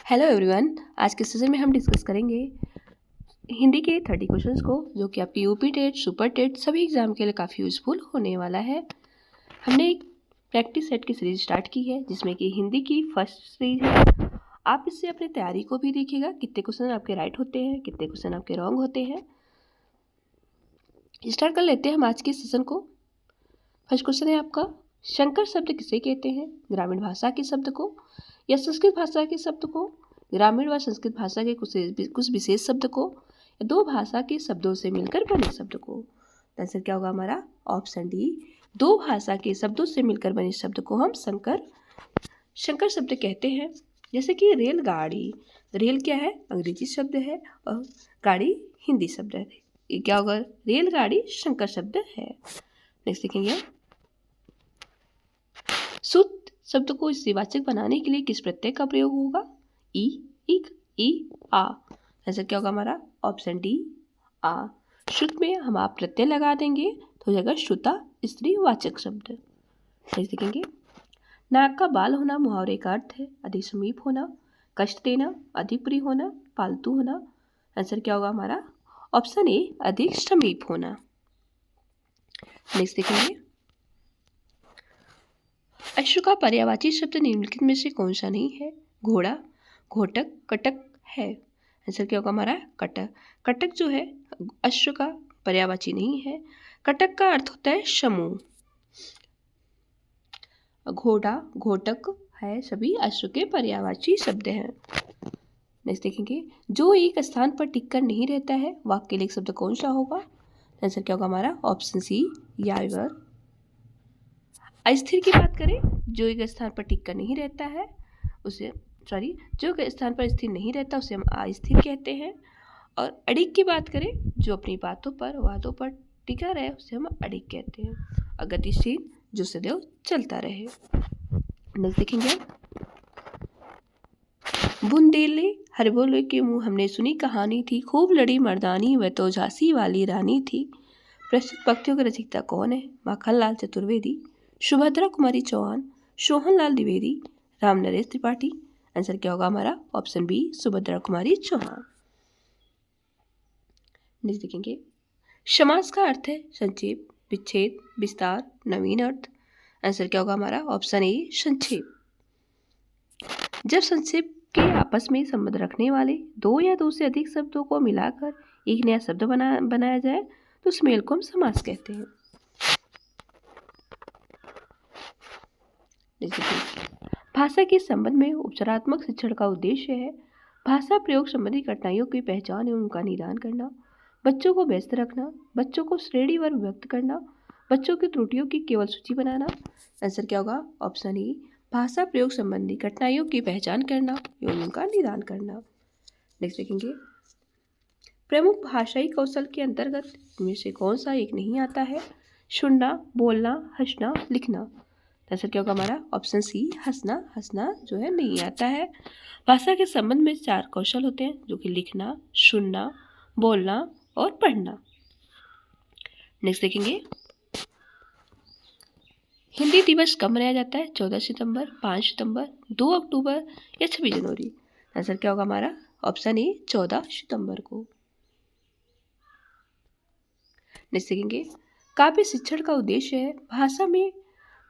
Hello everyone. आज के session में हम डिस्कस करेंगे हिंदी के 30 क्वेश्चंस को, जो कि आपके यूपी टेट, सुपर टेट सभी एग्जाम के लिए काफ़ी यूज़फुल होने वाला है। हमने एक प्रैक्टिस सेट की सीरीज स्टार्ट की है, जिसमें कि हिंदी की फर्स्ट सीरीज है। आप इससे अपनी तैयारी को भी देखिएगा, कितने क्वेश्चन आपके राइट होते हैं, कितने क्वेश्चन आपके रॉन्ग होते हैं। स्टार्ट कर लेते हैं हम आज के सेशन को। फर्स्ट क्वेश्चन है आपका, शंकर शब्द किसे कहते हैं? ग्रामीण भाषा के शब्द को, या संस्कृत भाषा के शब्द को, ग्रामीण व संस्कृत भाषा के कुछ विशेष शब्द को, या दो भाषा के शब्दों से मिलकर बने शब्द को? आंसर क्या होगा हमारा? ऑप्शन डी, दो भाषा के शब्दों से मिलकर बने शब्द को हम शंकर शब्द कहते हैं। जैसे कि रेलगाड़ी, रेल क्या है? अंग्रेजी शब्द है, और गाड़ी हिंदी शब्द है। ये क्या होगा? रेलगाड़ी शंकर शब्द है। नेक्स्ट देखेंगे, शुद्ध शब्द को स्त्रीवाचक बनाने के लिए किस प्रत्यय का प्रयोग होगा? ई, इक, ई, आ। आंसर क्या होगा हमारा? ऑप्शन डी, आ। शुद्ध में हम आप प्रत्यय लगा देंगे तो हो जाएगा श्रुता स्त्रीवाचक शब्द। नेक्स्ट देखेंगे, नाक का बाल होना मुहावरे का अर्थ है? अधिक समीप होना, कष्ट देना, अधिक प्रिय होना, पालतू होना। आंसर क्या होगा हमारा? ऑप्शन ए, अधिक समीप होना। नेक्स्ट देखेंगे, अश्व का पर्यायवाची शब्द निम्नलिखित में से कौन सा नहीं है? घोड़ा, घोटक, कटक है। आंसर क्या होगा हमारा? कटक। कटक जो है अश्व का पर्यायवाची नहीं है। कटक का अर्थ होता है समूह। घोड़ा, घोटक है, सभी अश्व के पर्यायवाची शब्द हैं। नेक्स्ट देखेंगे, जो एक स्थान पर टिककर नहीं रहता है, वाक्य के लिए शब्द कौन सा होगा? आंसर क्या होगा हमारा? ऑप्शन सी, यावर। अस्थिर की बात करें, जो एक स्थान पर टिक कर नहीं रहता है उसे जो एक स्थान पर स्थिर नहीं रहता उसे हम अस्थिर कहते हैं। और अडिग की बात करें, जो अपनी वादों पर टिका रहे उसे हम अडिग कहते हैं। और गतिशील, जो सदैव चलता रहे। नेक्स्ट देखेंगे, बुंदेले हरबोले के मुंह हमने सुनी कहानी थी, खूब लड़ी मर्दानी वह तो झांसी वाली रानी थी। प्रस्तुत पंक्तियों के रचयिता कौन है? माखनलाल चतुर्वेदी, सुभद्रा कुमारी चौहान, सोहनलाल द्विवेदी, राम नरेश त्रिपाठी। आंसर क्या होगा हमारा? Option B, Subhadra Kumari Chauhan. Next देखेंगे, समास का अर्थ है संक्षेप, विच्छेद, विस्तार, नवीन अर्थ। आंसर क्या होगा हमारा? ऑप्शन ए, संक्षेप। जब संक्षेप के आपस में संबंध रखने वाले दो या दो से अधिक शब्दों को मिलाकर एक नया शब्द बनाया जाए तो उस मेल को हम समास कहते हैं। भाषा के संबंध में उपचारात्मक शिक्षण का उद्देश्य है भाषा प्रयोग संबंधी कठिनाइयों की पहचान एवं उनका निदान करना, बच्चों को व्यस्त रखना, बच्चों को श्रेणीवार व्यक्त करना, बच्चों की त्रुटियों की केवल सूची बनाना। आंसर क्या होगा? ऑप्शन ए, भाषा प्रयोग संबंधी कठिनाइयों की पहचान करना एवं उनका निदान करना। नेक्स्ट देखेंगे, प्रमुख भाषाई कौशल के अंतर्गत इनमें से कौन सा एक नहीं आता है? सुनना, बोलना, हंसना, लिखना। आंसर क्या होगा हमारा? ऑप्शन सी, हंसना जो है नहीं आता है। भाषा के संबंध में 4 कौशल होते हैं, जो कि लिखना, सुनना, बोलना और पढ़ना। नेक्स्ट देखेंगे, हिंदी दिवस कब मनाया जाता है? 14 सितंबर, 5 सितंबर, 2 अक्टूबर या 26 जनवरी। आंसर क्या होगा हमारा? ऑप्शन ए, 14 सितंबर को। नेक्स्ट देखेंगे, काव्य शिक्षण का उद्देश्य है भाषा में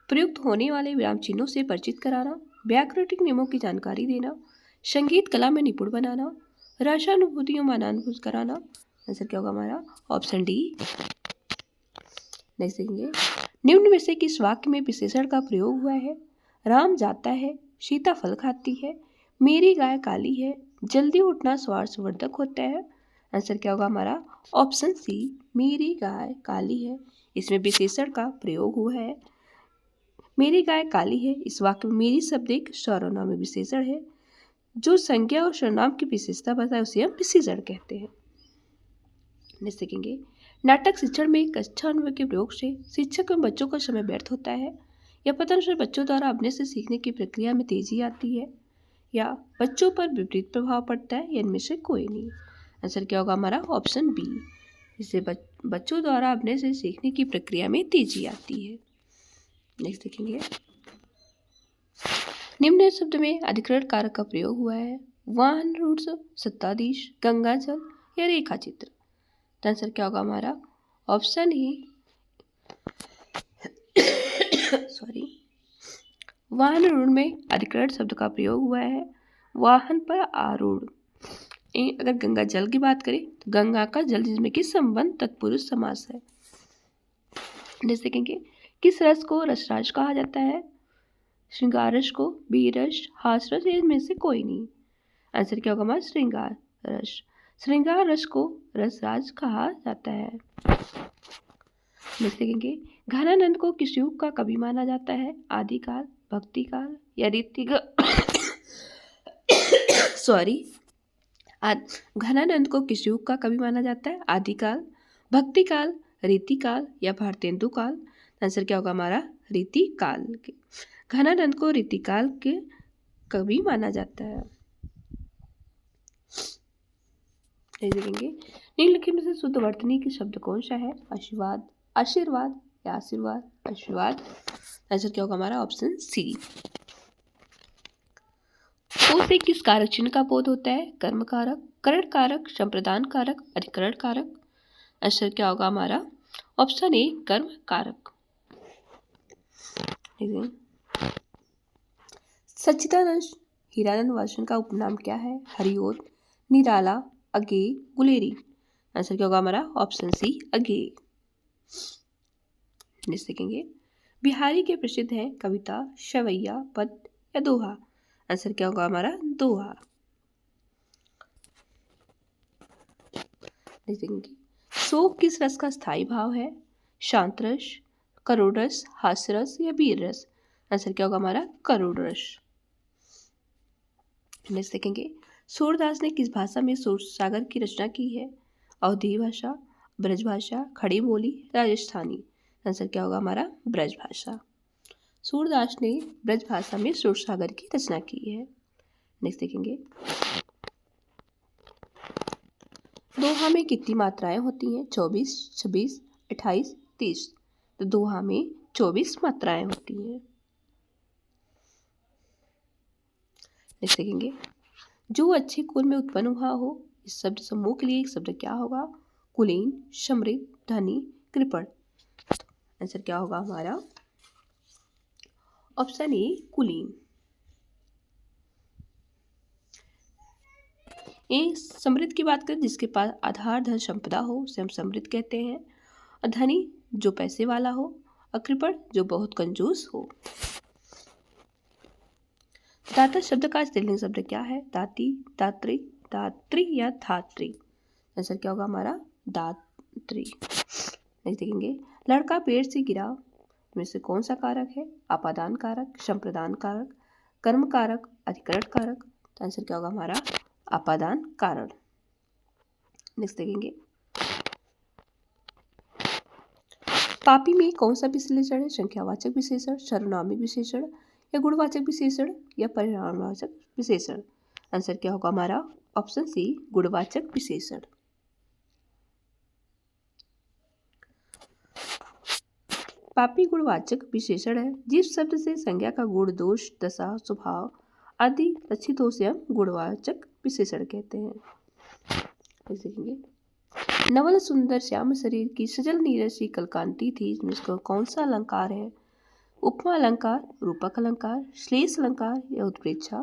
प्रयुक्त होने वाले विराम चिन्हों से परिचित कराना, व्याकरणिक नियमों की जानकारी देना, संगीत कला में निपुण बनाना, रसानुभूतियों में आनंद कराना। आंसर क्या होगा हमारा? Option D. नेक्स्ट देखेंगे, निम्न में से किस वाक्य में विशेषण का प्रयोग हुआ है? राम जाता है, सीता फल खाती है, मेरी गाय काली है, जल्दी उठना स्वास्थ्यवर्धक होता है। आंसर क्या होगा हमारा? ऑप्शन सी, मेरी गाय काली है। इसमें विशेषण का प्रयोग हुआ है। मेरी गाय काली है, इस वाक्य में मेरी शब्द एक सर्वनामी विशेषण है। जो संज्ञा और सर्वनाम की विशेषता बताए उसे हम विशेषण कहते हैं। नेक्स्ट देखेंगे, नाटक शिक्षण में कक्षा अनुभव के प्रयोग से शिक्षक एवं बच्चों का समय व्यर्थ होता है, या पतन बच्चों द्वारा अपने से सीखने की प्रक्रिया में तेजी आती है, या बच्चों पर विपरीत प्रभाव पड़ता है, या इनमें से कोई नहीं। आंसर क्या होगा हमारा? ऑप्शन बी, इससे बच्चों द्वारा अपने से सीखने की प्रक्रिया में तेजी आती है। नेक्स्ट देखेंगे, निम्न शब्द में अधिकरण कारक का प्रयोग हुआ है। वाहन रूट, सत्ताधीश, गंगा जल या रेखा चित्र। तो आंसर क्या होगा हमारा ऑप्शन ही सॉरी वाहन रूढ़ में अधिकरण शब्द का प्रयोग हुआ है। वाहन पर आरूढ़। अगर गंगा जल की बात करें तो गंगा का जल जिसमें कि संबंध तत्पुरुष समास है। जैसे कहेंगे किस रस को रसराज कहा जाता है? श्रृंगार रस को, वीर रस, हास रस, इनमें से कोई नहीं। आंसर क्या होगा हमारा श्रृंगार रस। श्रृंगार रस को रसराज कहा जाता है। जैसे कहेंगे घनानंद को किस युग का कवि माना जाता है? आदिकाल, भक्तिकाल या रीतिकाल घनानंद को किस युग का कवि माना जाता है? आदिकाल, भक्तिकाल, रीतिकाल या भारतेंदु काल। आंसर क्या होगा हमारा रीतिकाल के। घनानंद को रीतिकाल के कवि माना जाता है। देखेंगे निम्नलिखित में से शुद्ध वर्तनी के शब्द कौन सा है? आशीर्वाद, आशीर्वाद या आशीर्वाद, आशीर्वाद। आंसर क्या होगा हमारा ऑप्शन सी। ओ से किस कारक चिन्ह का बोध होता है? कर्म कारक, करण कारक, संप्रदान कारक, अधिकरण कारक। आंसर क्या होगा हमारा ऑप्शन ए कर्म कारक। सच्चिदानंद हीरानंद वासन का उपनाम क्या है? हरिओत, निराला, अगेय, गुलेरी। आंसर क्या होगा हमारा ऑप्शन सी अगेय। देखेंगे बिहारी के प्रसिद्ध हैं कविता, शवैया, पद या दोहा। आंसर क्या होगा हमारा दोहा। देखेंगे शोक किस रस का स्थायी भाव है? शांत रस, करुण रस, हास्य रस या वीर रस। आंसर क्या होगा हमारा करुण रस। नेक्स्ट देखेंगे सूरदास ने किस भाषा में सूरसागर की रचना की है? अवधी भाषा, ब्रज भाषा, खड़ी बोली, राजस्थानी। आंसर क्या होगा हमारा ब्रज भाषा। सूरदास ने ब्रज भाषा में सूरसागर की रचना की है। नेक्स्ट देखेंगे दोहा में कितनी मात्राएं होती हैं? 24, 26, 28, 30। तो दोहा में 24 मात्राएं होती हैं। नेक्स्ट देखेंगे जो अच्छे कुल में उत्पन्न हुआ हो, इस शब्द समूह के लिए एक शब्द क्या होगा? कुलीन, समृद्ध, धनी, कृपण। आंसर क्या होगा हमारा ऑप्शन ए कुलीन। समृद्ध की बात करें जिसके पास आधार धन संपदा हो उसे हम समृद्ध कहते हैं। और धनी जो पैसे वाला हो, और कृपण जो बहुत कंजूस हो। दाता शब्द का स्त्रीलिंग शब्द क्या है? दाती, दात्री, दात्री या धात्री। आंसर क्या होगा हमारा दात्री। नेक्स्ट देखेंगे लड़का पेड़ से गिरा में से कौन सा कारक है? आपादान कारक, संप्रदान कारक, कर्म कारक, अधिकरण कारक। तो आंसर क्या होगा हमारा आपादान कारक। नेक्स्ट देखेंगे पापी में कौन सा विशेषण है? संख्यावाचक विशेषण, सर्वनामिक विशेषण या गुणवाचक विशेषण या परिणामवाचक विशेषण। आंसर क्या होगा हमारा ऑप्शन सी गुणवाचक विशेषण। पापी गुणवाचक विशेषण है जिस शब्द से संज्ञा का गुण, दोष, दशा, स्वभाव आदि लक्षित हो से हम गुणवाचक विशेषण कहते हैं। देखेंगे नवल सुंदर श्याम शरीर की सजल नीरज सी कलकांति थी, इसमें कौन सा अलंकार है? उपमा अलंकार, रूपक अलंकार, श्लेष अलंकार या उत्प्रेक्षा।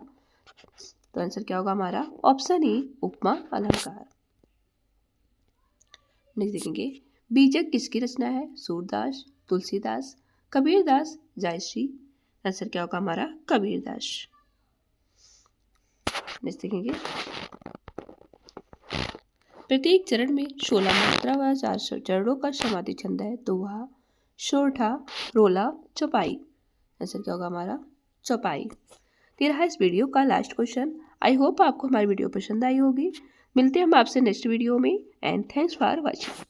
तो आंसर क्या होगा हमारा ऑप्शन ए उपमा अलंकार। नेक्स्ट देखेंगे बीजक किसकी रचना है? सूरदास, तुलसीदास, कबीरदास, जयश्री। आंसर क्या होगा हमारा कबीरदास। नेक्स्ट देखेंगे प्रत्येक चरण में 16 मात्रा व 4 चरणों का समाधि छंद है। दोहा, शोरठा, रोला, चौपाई। आंसर क्या होगा हमारा चौपाई। ये रहा इस वीडियो का लास्ट क्वेश्चन। आई होप आपको हमारी वीडियो पसंद आई होगी। मिलते हैं हम आपसे नेक्स्ट वीडियो में एंड थैंक्स फॉर वॉचिंग।